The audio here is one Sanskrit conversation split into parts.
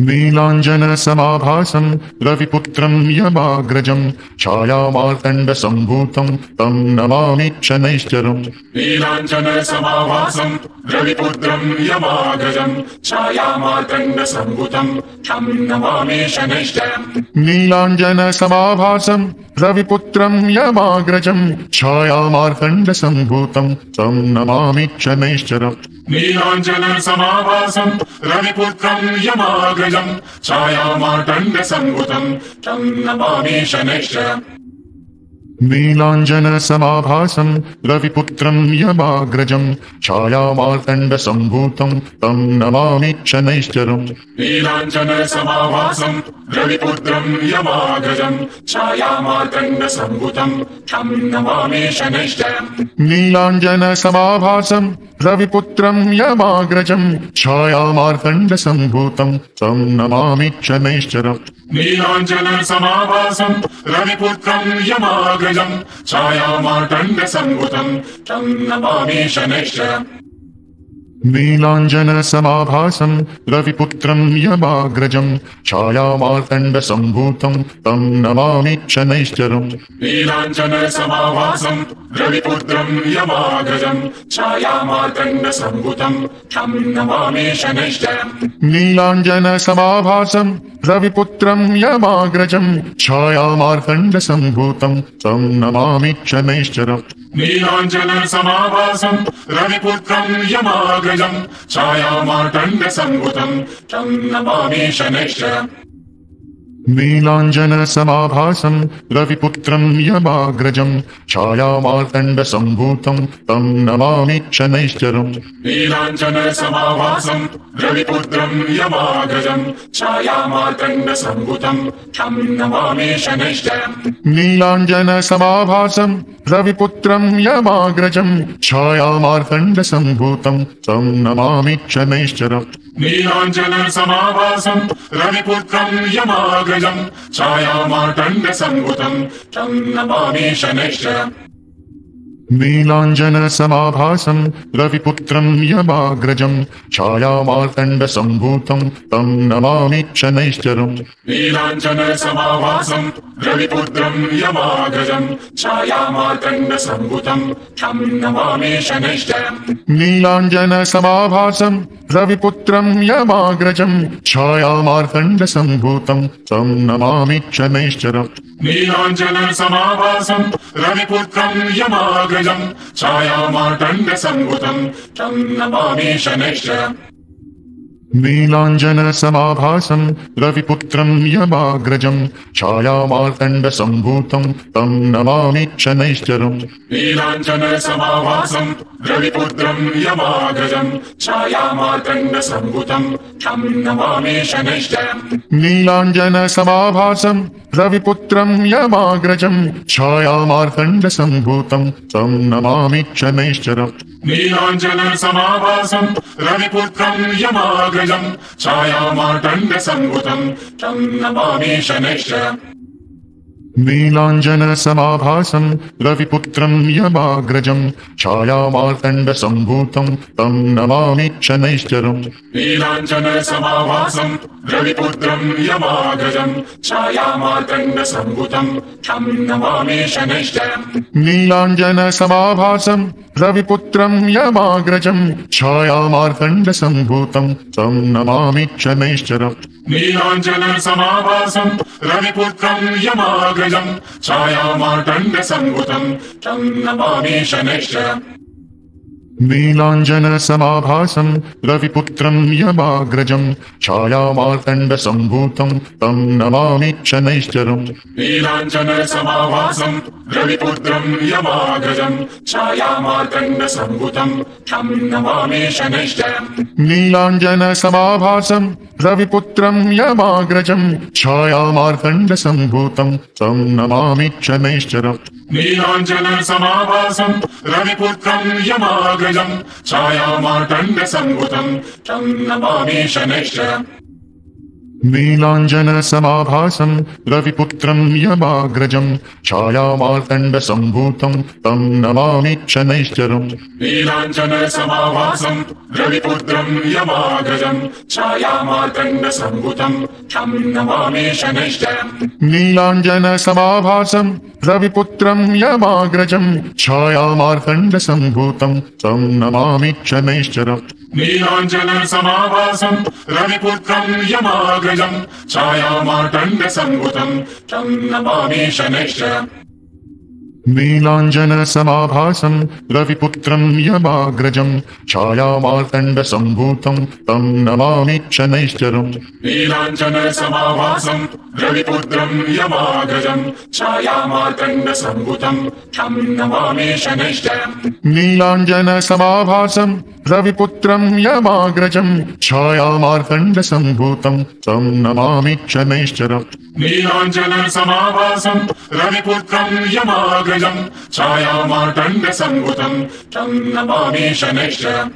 नीलाञ्जनसमाभासं रविपुत्रं यमाग्रजं छायामार्तण्डसम्भूतं तं नमामि शनैश्चरम्। नीलाञ्जनसमाभासं रविपुत्रं यमाग्रजं छायामार्तण्डसम्भूतं तं नमामि शनैश्चरम्। नीलाञ्जनसमाभासं रविपुत्रं यमाग्रजं छायामार्तण्डसम्भूतं तं नमामि शनैश्चरम्। नीलाञ्जनसमाभासं रविपुत्रं यमाग्रजं छायामार्तण्डसम्भूतं तं नमामि शनैश्चरम्। नीलाञ्जनसमाभासं रविपुत्रं यमाग्रजं छायामार्तण्डसम्भूतं तं नमामि शनैश्चरम्। नीलाञ्जनसमाभासं रविपुत्रं यमाग्रजं छायामार्तण्डसम्भूतं तं नमामि शनैश्चरम्। नीलाञ्जनसमाभासं रविपुत्रं यमाग्रजं छायामार्तण्डसम्भूतं तं नमामि शनैश्चरम्। नीलाञ्जनसमाभासं रविपुत्रं यमाग्रजं छायामार्तण्डसम्भूतं तं नमामि शनैश्चरम्। नीलाञ्जनसमाभासं रविपुत्रं यमाग्रजं छायामार्तण्डसम्भूतं तं नमामि शनैश्चरम्। नीलाञ्जनसमाभासं रविपुत्रं यमाग्रजं छायामार्तण्डसम्भूतं तं नमामि शनैश्चरम्। नीलाञ्जनसमाभासं रविपुत्रं यमाग्रजं छायामार्तण्डसम्भूतं तं नमामि शनैश्चरम्। नीलाञ्जनसमाभासं रविपुत्रं यमाग्रजं छायामार्तण्डसम्भूतं तं नमामि शनैश्चरम्। नीलाञ्जनसमाभासं रविपुत्रं यमाग्रजं छायामार्तण्डसम्भूतं तं नमामि शनैश्चरम्। नीलाञ्जनसमाभासं रविपुत्रं यमाग्रजं छायामार्तण्डसम्भूतं तं नमामि शनैश्चरम्। नीलाञ्जनसमाभासं रविपुत्रं यमाग्रजं छायामार्तण्डसम्भूतं तं नमामि शनैश्चरम्। नीलाञ्जनसमाभासं रविपुत्रं यमाग्रजं छायामार्तण्डसम्भूतं तं नमामि शनैश्चरम्। नीलाञ्जनसमाभासं रविपुत्रं यमाग्रजं छायामार्तण्डसम्भूतं तं नमामि शनैश्चरम्। नीलाञ्जनसमाभासं रविपुत्रं यमाग्रजं छायामार्तण्डसम्भूतं तं नमामि शनैश्चरम्। नीलाञ्जनसमाभासं रविपुत्रं यमाग्रजं छायामार्तण्डसम्भूतं तं नमामि शनैश्चरम्। नीलाञ्जनसमाभासं रविपुत्रं यमाग्रजं छायामार्तण्डसम्भूतं तं नमामि शनैश्चरम्। नीलाञ्जनसमाभासं रविपुत्रं यमाग्रजं छायामार्तण्डसम्भूतं तं नमामि शनैश्चरम्। नीलाञ्जनसमाभासं रविपुत्रं यमाग्रजं छायामार्तण्डसम्भूतं तं नमामि शनैश्चरम्। नीलाञ्जनसमाभासं रविपुत्रं यमाग्रजं छायामार्तण्डसम्भूतं तं नमामि शनैश्चरम्। नीलाञ्जनसमाभासं रविपुत्रं यमाग्रजं छायामार्तण्डसम्भूतं तं नमामि शनैश्चरम्। नीलाञ्जनसमाभासं रविपुत्रं यमाग्रजं छायामार्तण्डसम्भूतं तं नमामि शनैश्चरम्। नीलाञ्जनसमाभासं रविपुत्रं यमाग्रजं छायामार्तण्डसम्भूतं तं नमामि शनैश्चरम्। नीलाञ्जनसमाभासं रविपुत्रं यमाग्रजं छायामार्तण्डसम्भूतं तं नमामि शनैश्चरम्। नीलाञ्जनसमाभासं रविपुत्रं यमाग्रजं छायामार्तण्डसम्भूतं तं नमामि शनैश्चरम्। नीलाञ्जनसमाभासं रविपुत्रं यमाग्रजं छायामार्तण्डसम्भूतं तं नमामि शनैश्चरम्। नीलाञ्जनसमाभासं रविपुत्रं यमाग्रजं छायामार्तण्डसम्भूतं तं नमामि शनैश्चरम्। नीलाञ्जनसमाभासं रविपुत्रं यमाग्रजं छायामार्तण्डसम्भूतं तं नमामि शनैश्चरम्। नीलाञ्जनसमाभासं रविपुत्रं यमाग्रजं छायामार्तण्डसम्भूतं तं नमामि शनैश्चरम्। नीलाञ्जनसमाभासं रविपुत्रं यमाग्रजं छायामार्तण्डसम्भूतं तं नमामि शनैश्चरम् नीलाञ्जनसमाभासं रविपुत्रं यमाग्रजं छायामार्तण्डसम्भूतं तं नमामि शनैश्चरम् नीलाञ्जनसमाभासं रविपुत्रं यमाग्रजं छायामार्तण्डसम्भूतं तं नमामि शनैश्चरम् नीलाञ्जनसमाभासं रविपुत्रं यमाग्रजं छायामार्तण्डसम्भूतं तं नमामि शनैश्चरम् नीलाञ्जनसमाभासं रविपुत्रं यमाग्रजं छायामार्तण्डसम्भूतं तं नमामि शनैश्चरम् नीलाञ्जनसमाभासं रविपुत्रं यमाग्रजं छायामार्तण्डसम्भूतं तं नमामि शनैश्चरम् नीलाञ्जनसमाभासं रविपुत्रं यमाग्रजं छायामार्तण्डसम्भूतं तं नमामि शनैश्चरम् नीलाञ्जनसमाभासं रविपुत्रं यमाग्रजं छायामार्तण्डसम्भूतं तं नमामि शनैश्चरम्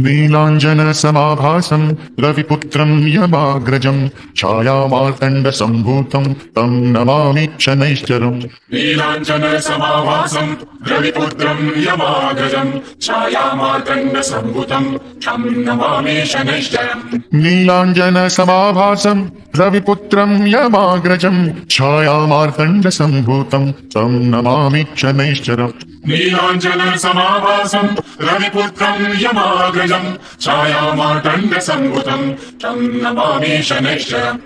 नीलाञ्जनसमाभासं रविपुत्रं यमाग्रजं छायामार्तण्डसम्भूतं तं नमामि शनैश्चरम् नीलाञ्जनसमाभासं रविपुत्रं यमाग्रजं छायामार्तण्डसम्भूतं तं नमामि शनैश्चरम् नीलाञ्जनसमाभासं रविपुत्रं यमाग्रजं छायामार्तण्डसम्भूतं तं नमामि शनैश्चरम् नीलाञ्जनसमाभासं रविपुत्रं यमाग्रजं छायामार्तण्डसम्भूतं तं नमामि शनैश्चरम्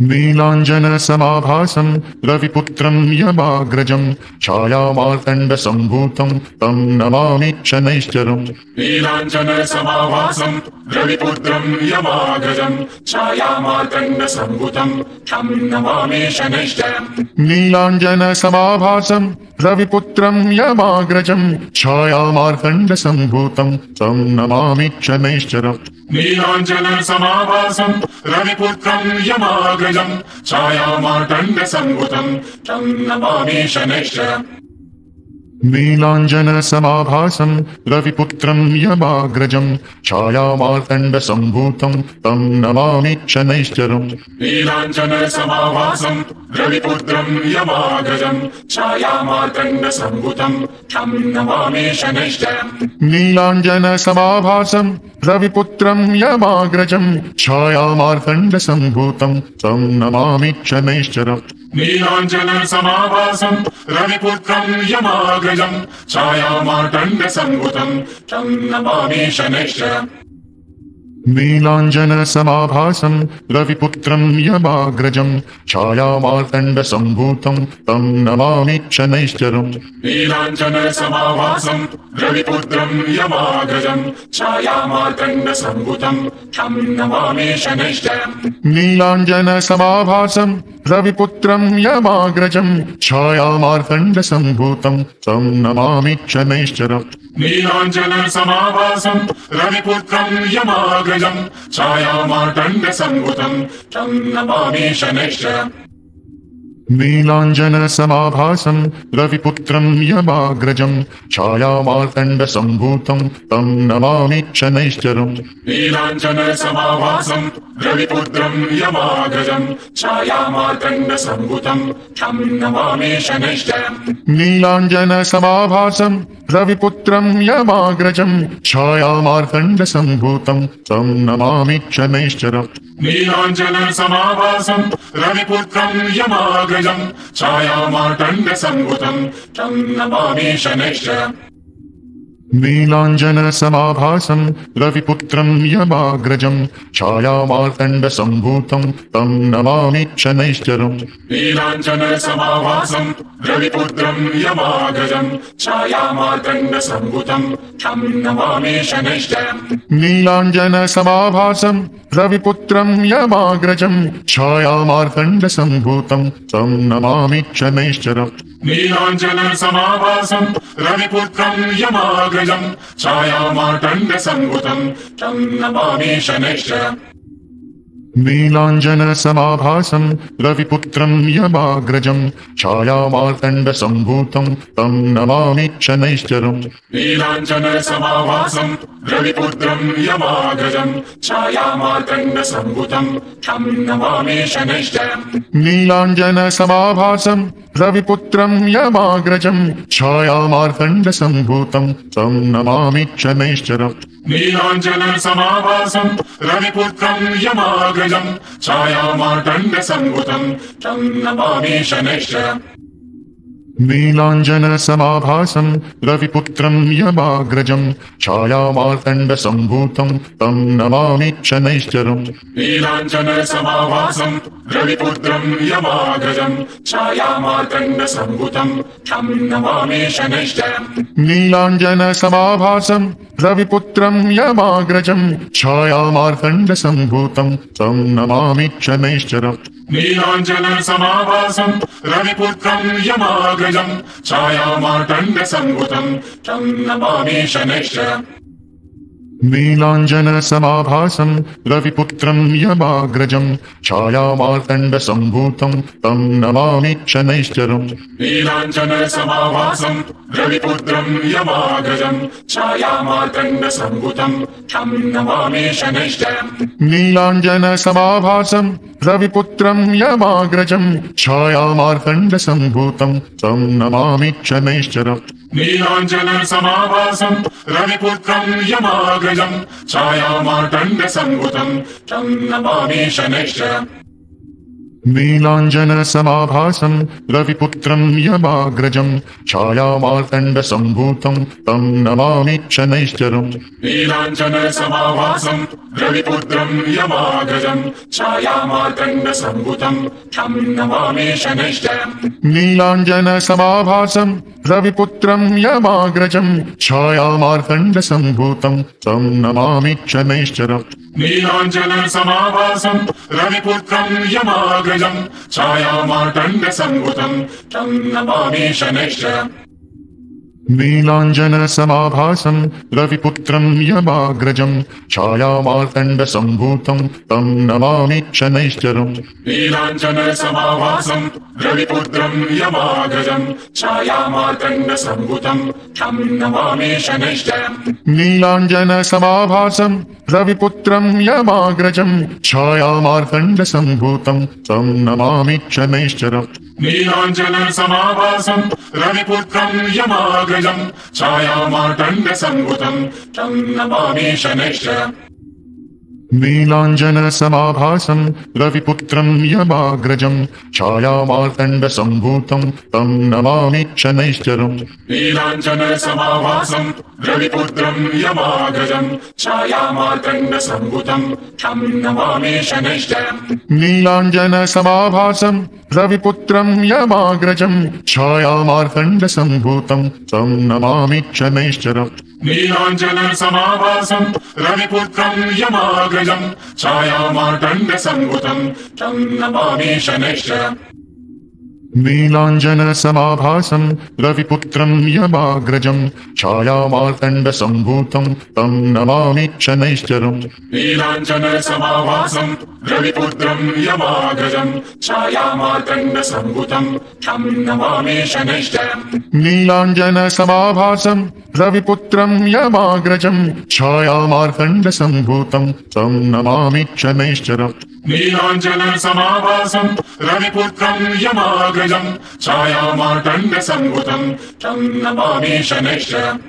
नीलाञ्जनसमाभासं रविपुत्रं यमाग्रजं छायामार्तण्डसम्भूतं तं नमामि शनैश्चरम् नीलाञ्जनसमाभासं रविपुत्रं यमाग्रजं छायामार्तण्डसम्भूतं तं नमामि शनैश्चरम् नीलाञ्जनसमाभासं रविपुत्रं यमाग्रजं छायामार्तण्डसम्भूतं तं नमामि शनैश्चरम् नीलाञ्जनसमाभासं रविपुत्रं यमाग्रजं छायामार्तण्डसम्भूतं तं नमामि शनैश्चरम् नीलाञ्जनसमाभासं रविपुत्रं यमाग्रजं छायामार्तण्डसम्भूतं तं नमामि शनैश्चरम् नीलाञ्जनसमाभासं रविपुत्रं यमाग्रजं छायामार्तण्डसम्भूतं तं नमामि शनैश्चरम् नीलाञ्जनसमाभासं रविपुत्रं यमाग्रजं छायामार्तण्डसम्भूतं तं नमामि शनैश्चरम् नीलाञ्जनसमाभासं रविपुत्रं यमाग्रजं छायामार्तण्डसम्भूतं तं नमामि शनैश्चरम् नीलाञ्जनसमाभासं रविपुत्रं यमाग्रजं छायामार्तण्डसम्भूतं तं नमामि शनैश्चरम् नीलाञ्जनसमाभासं रविपुत्रं यमाग्रजं छायामार्तण्डसम्भूतं तं नमामि शनैश्चरम् नीलाञ्जनसमाभासं रविपुत्रं यमाग्रजं छायामार्तण्डसम्भूतं तं नमामि शनैश्चरम् नीलाञ्जनसमाभासं रविपुत्रं यमाग्रजं छायामार्तण्डसम्भूतं तं नमामि शनैश्चरम् नीलाञ्जनसमाभासं रविपुत्रं यमाग्रजं छायामार्तण्डसम्भूतं तं नमामि शनैश्चरम् नीलाञ्जनसमाभासं रविपुत्रं यमाग्रजं छायामार्तण्डसम्भूतं तं नमामि शनैश्चरम् नीलाञ्जनसमाभासं रविपुत्रं यमाग्रजं छायामार्तण्डसम्भूतं तं नमामि शनैश्चरम् नीलाञ्जनसमाभासं रविपुत्रं यमाग्रजं छायामार्तण्डसम्भूतं तं नमामि शनैश्चरम् नीलाञ्जनसमाभासं रविपुत्रं यमाग्रजं छायामार्तण्डसम्भूतं तं नमामि शनैश्चरम् नीलाञ्जनसमाभासं रविपुत्रं यमाग्रजं छायामार्तण्डसम्भूतं तं नमामि शनैश्चरम् नीलाञ्जनसमाभासं रविपुत्रं यमाग्रजं छायामार्तण्डसम्भूतं तं नमामि शनैश्चरम् नीलाञ्जनसमाभासं रविपुत्रं यमाग्रजं छायामार्तण्डसम्भूतं तं नमामि शनैश्चरम् नीलाञ्जनसमाभासं रविपुत्रं यमाग्रजं छायामार्तण्डसम्भूतं तं नमामि शनैश्चरम् नीलाञ्जनसमाभासं रविपुत्रं यमाग्रजं छायामार्तण्डसम्भूतं तं नमामि शनैश्चरम् नीलाञ्जनसमाभासं रविपुत्रं यमाग्रजं छायामार्तण्डसम्भूतं तं नमामि शनैश्चरम् नीलाञ्जनसमाभासं रविपुत्रं यमाग्रजं छायामार्तण्डसम्भूतं तं नमामि शनैश्चरम् नीलाञ्जनसमाभासं रविपुत्रं यमाग्रजं छायामार्तण्डसम्भूतं तं नमामि शनैश्चरम् नीलाञ्जनसमाभासं रविपुत्रं यमाग्रजं छायामार्तण्डसम्भूतं तं नमामि शनैश्चरम् नीलाञ्जनसमाभासं रविपुत्रं यमाग्रजं छायामार्तण्डसम्भूतं तं नमामि शनैश्चरम् नीलाञ्जनसमाभासं रविपुत्रं यमाग्रजं छायामार्तण्डसम्भूतं तं नमामि शनैश्चरम् नीलाञ्जनसमाभासं रविपुत्रं यमाग्रजं छायामार्तण्डसम्भूतं तं नमामि शनैश्चरम् नीलाञ्जनसमाभासं रविपुत्रं यमाग्रजं छायामार्तण्डसम्भूतं तं नमामि शनैश्चरम् नीलाञ्जनसमाभासं रविपुत्रं यमाग्रजं छायामार्तण्डसम्भूतं तं नमामि शनैश्चरम् नीलाञ्जनसमाभासं रविपुत्रं यमाग्रजं छायामार्तण्डसम्भूतं तं नमामि शनैश्चरम् नीलाञ्जनसमाभासं रविपुत्रं यमाग्रजं छायामार्तण्डसम्भूतं तं नमामि शनैश्चरम् नीलाञ्जनसमाभासं रविपुत्रं यमाग्रजं छायामार्तण्डसम्भूतं तं नमामि शनैश्चरम् नीलाञ्जनसमाभासं रविपुत्रं यमाग्रजं छायामार्तण्डसम्भूतं तं नमामि शनैश्चरम् नीलाञ्जनसमाभासं रविपुत्रं यमाग्रजं छायामार्तण्डसम्भूतं तं नमामि शनैश्चरम् नीलाञ्जनसमाभासं रविपुत्रं यमाग्रजं छायामार्तण्डसम्भूतं तं नमामि शनैश्चरम् नीलाञ्जनसमाभासं रविपुत्रं यमाग्रजं छायामार्तण्डसम्भूतं तं नमामि शनैश्चरम् नीलाञ्जनसमाभासं रविपुत्रं यमाग्रजं छायामार्तण्डसम्भूतं तं नमामि शनैश्चरम् नीलाञ्जनसमाभासं रविपुत्रं यमाग्रजं छायामार्तण्डसम्भूतं तं नमामि शनैश्चरम् नीलाञ्जनसमाभासं रविपुत्रं यमाग्रजं छायामार्तण्डसम्भूतं तं नमामि शनैश्चरम् नीलाञ्जनसमाभासं रविपुत्रं यमाग्रजं छायामार्तण्डसम्भूतं तं नमामि शनैश्चरम् नीलाञ्जनसमाभासं रविपुत्रं यमाग्रजं छायामार्तण्डसम्भूतं तं नमामि शनैश्चरम् नीलाञ्जनसमाभासं रविपुत्रं यमाग्रजं छायामार्तण्डसम्भूतं तं नमामि शनैश्चरम् नीलाञ्जनसमाभासं रविपुत्रं यमाग्रजं छायामार्तण्डसम्भूतं तं नमामि शनैश्चरम् नीलाञ्जनसमाभासं रविपुत्रं यमाग्रजं छायामार्तण्डसम्भूतं तं नमामि शनैश्चरम् नीलाञ्जनसमाभासं रविपुत्रं यमाग्रजं छायामार्तण्डसम्भूतं तं नमामि शनैश्चरम् नीलाञ्जनसमाभासं रविपुत्रं यमाग्रजं छायामार्तण्डसम्भूतं तं नमामि शनैश्चरम्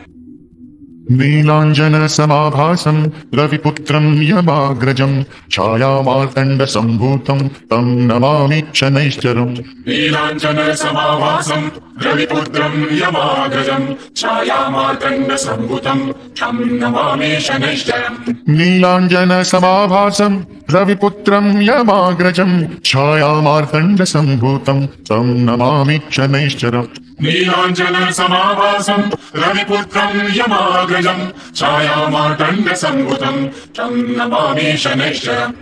नीलाञ्जनसमाभासं रविपुत्रं यमाग्रजं छायामार्तण्डसम्भूतं तं नमामि शनैश्चरम् नीलाञ्जनसमाभासं रविपुत्रं यमाग्रजं छायामार्तण्डसम्भूतं तं नमामि शनैश्चरम् नीलाञ्जनसमाभासं रविपुत्रं यमाग्रजं छायामार्तण्डसम्भूतं तं नमामि शनैश्चरम् नीलाञ्जनसमाभासं रविपुत्रं यमाग्रजं छायामार्तण्डसम्भूतं तं नमामि शनैश्चरम्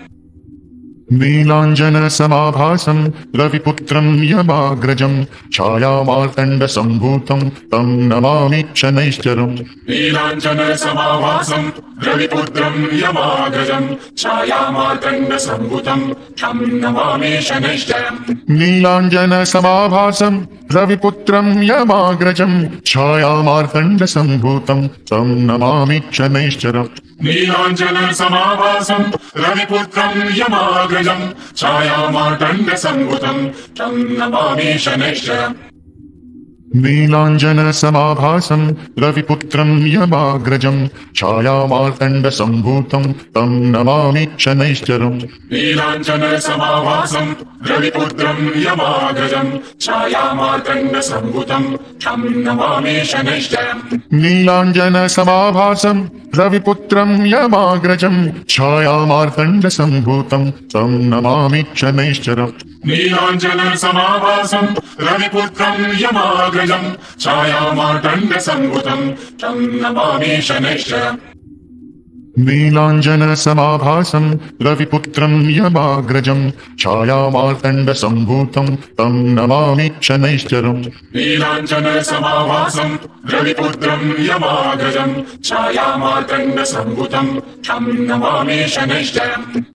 नीलाञ्जनसमाभासं रविपुत्रं यमाग्रजं छायामार्तण्डसम्भूतं तं नमामि शनैश्चरम् नीलाञ्जनसमाभासं रविपुत्रं यमाग्रजं छायामार्तण्डसम्भूतं तं नमामि शनैश्चरम् नीलाञ्जनसमाभासं रविपुत्रं यमाग्रजं छायामार्तण्डसम्भूतं तं नमामि शनैश्चरम् नीलाञ्जनसमाभासं रविपुत्रं यमाग्रजं छायामार्तण्डसम्भूतं तं नमामि शनैश्चरम् नीलाञ्जनसमाभासं रविपुत्रं यमाग्रजं छायामार्तण्डसम्भूतं तं नमामि शनैश्चरम् नीलाञ्जनसमाभासं रविपुत्रं यमाग्रजं छायामार्तण्डसम्भूतं तं नमामि शनैश्चरम् नीलाञ्जनसमाभासं रविपुत्रं यमाग्रजं छायामार्तण्डसम्भूतं तं नमामि शनैश्चरम् नीलाञ्जनसमाभासं रविपुत्रं यमाग्रजं छायामार्तण्डसम्भूतं तं नमामि शनैश्चरम् नीलाञ्जनसमाभासं रविपुत्रं यमाग्रजं छायामार्तण्डसम्भूतं तं नमामि शनैश्चरम् नीलाञ्जनसमाभासं रविपुत्रं यमाग्रजं छायामार्तण्डसम्भूतं तं नमामि शनैश्चरम्